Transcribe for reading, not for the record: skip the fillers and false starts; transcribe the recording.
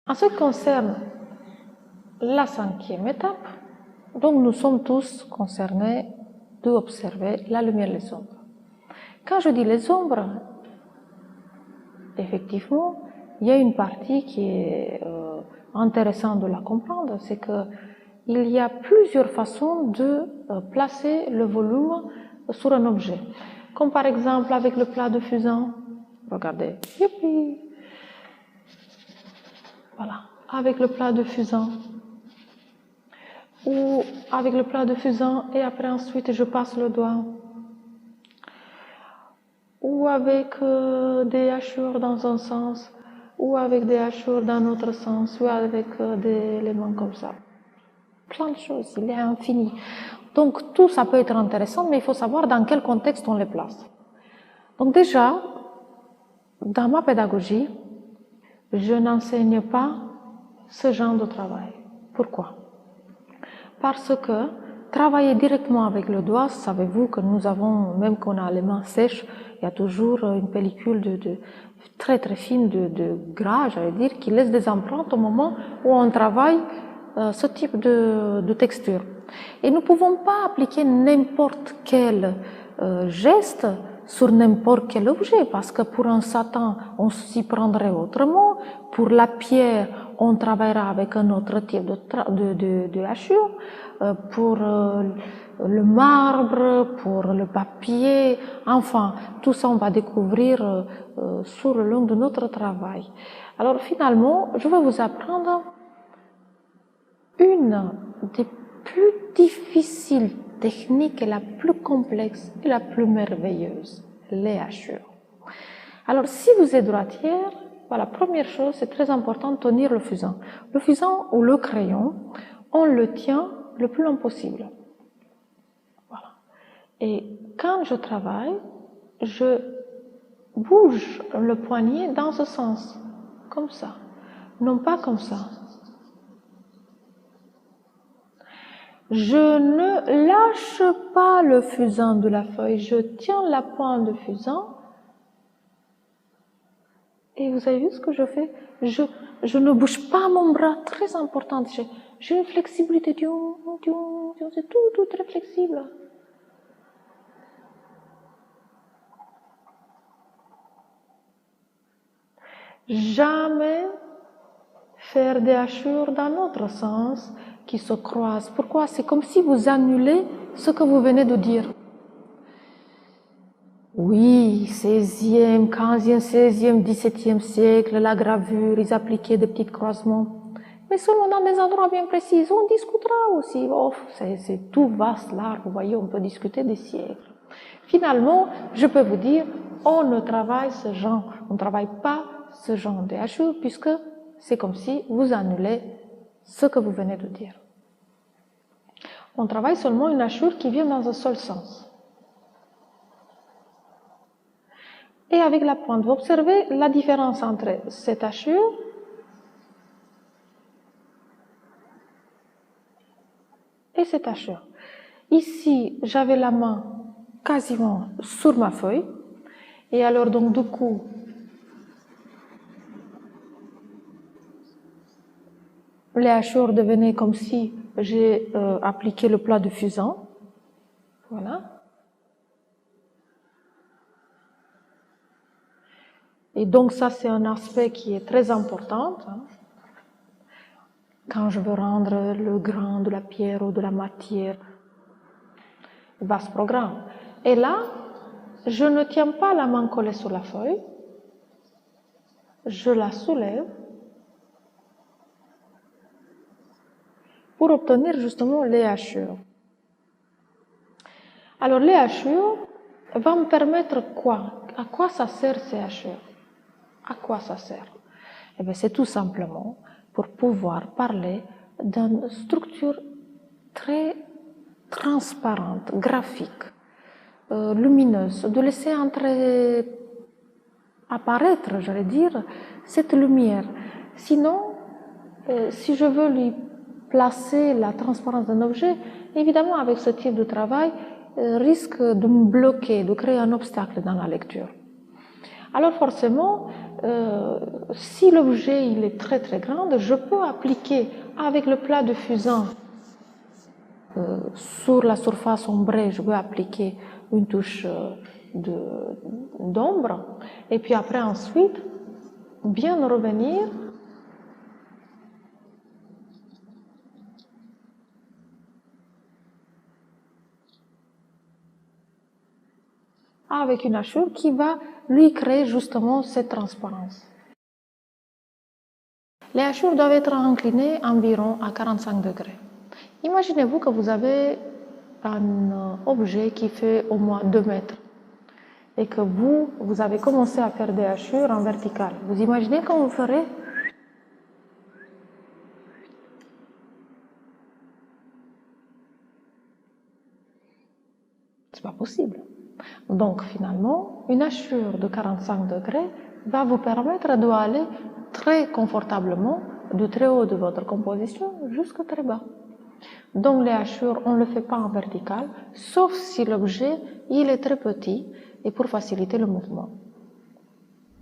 En ce qui concerne la 5e étape, donc nous sommes tous concernés d'observer la lumière et les ombres. Quand je dis les ombres, effectivement, il y a une partie qui est intéressante de la comprendre, c'est que il y a plusieurs façons de placer le volume sur un objet. Comme par exemple avec le plat de fusain. Regardez. Youpi. Voilà. Avec le plat de fusain. Ou avec le plat de fusain et après ensuite je passe le doigt. Ou avec des hachures dans un sens, ou avec des hachures dans l'autre sens, ou avec des éléments comme ça. Plein de choses, il est infini. Donc tout ça peut être intéressant, mais il faut savoir dans quel contexte on les place. Donc déjà, dans ma pédagogie, je n'enseigne pas ce genre de travail. Pourquoi? Parce que travailler directement avec le doigt, savez-vous que nous avons, même qu'on a les mains sèches, il y a toujours une pellicule très très fine de gras, j'allais dire, qui laisse des empreintes au moment où on travaille ce type de texture. Et nous ne pouvons pas appliquer n'importe quel geste sur n'importe quel objet, parce que pour un Satan, on s'y prendrait autrement. Pour la pierre, on travaillera avec un autre type de hachure. Pour le marbre, pour le papier, enfin, tout ça on va découvrir sur le long de notre travail. Alors finalement, je vais vous apprendre une des plus difficiles techniques et la plus complexe et la plus merveilleuse, les hachures. Alors si vous êtes droitière, voilà, première chose, c'est très important de tenir le fusain. Le fusain ou le crayon, on le tient le plus long possible. Voilà. Et quand je travaille, je bouge le poignet dans ce sens, comme ça, non pas comme ça. Je ne lâche pas le fusain de la feuille, je tiens la pointe de fusain. Et vous avez vu ce que je fais? Je ne bouge pas mon bras, très important. J'ai une flexibilité, c'est tout très flexible. Jamais faire des hachures dans l'autre sens qui se croisent. Pourquoi? C'est comme si vous annulez ce que vous venez de dire. Oui, 16e, 15e, 16e, 17e siècle, la gravure, ils appliquaient des petits croisements. Mais seulement dans des endroits bien précis, on discutera aussi. Oh, c'est tout vaste, là, vous voyez, on peut discuter des siècles. Finalement, je peux vous dire, on ne travaille ce genre, on ne travaille pas ce genre de hachures, puisque c'est comme si vous annulez ce que vous venez de dire. On travaille seulement une hachure qui vient dans un seul sens. Et avec la pointe, vous observez la différence entre cette hachure et cette hachure. Ici, j'avais la main quasiment sur ma feuille. Et alors, donc, du coup, les hachures devenaient comme si j'ai appliqué le plat de fusain. Voilà. Et donc ça, c'est un aspect qui est très important. Quand je veux rendre le grain de la pierre ou de la matière, vaste programme. Et là, je ne tiens pas la main collée sur la feuille. Je la soulève pour obtenir justement les hachures. Alors les hachures vont me permettre quoi? À quoi ça sert ces hachures? À quoi ça sert? Eh bien, c'est tout simplement pour pouvoir parler d'une structure très transparente, graphique, lumineuse, de laisser apparaître, j'allais dire, cette lumière. Sinon, si je veux lui placer la transparence d'un objet, évidemment, avec ce type de travail, risque de me bloquer, de créer un obstacle dans la lecture. Alors forcément, si l'objet il est très très grand, je peux appliquer avec le plat de fusain sur la surface ombrée, je peux appliquer une touche d'ombre et puis après ensuite bien revenir avec une hachure qui va lui créer justement cette transparence. Les hachures doivent être inclinées environ à 45 degrés. Imaginez-vous que vous avez un objet qui fait au moins 2 mètres et que vous avez commencé à faire des hachures en vertical. Vous imaginez comment vous ferez? C'est pas possible. Donc finalement, une hachure de 45 degrés va vous permettre d'aller très confortablement du très haut de votre composition jusqu'à très bas. Donc les hachures, on ne le fait pas en vertical, sauf si l'objet il est très petit et pour faciliter le mouvement.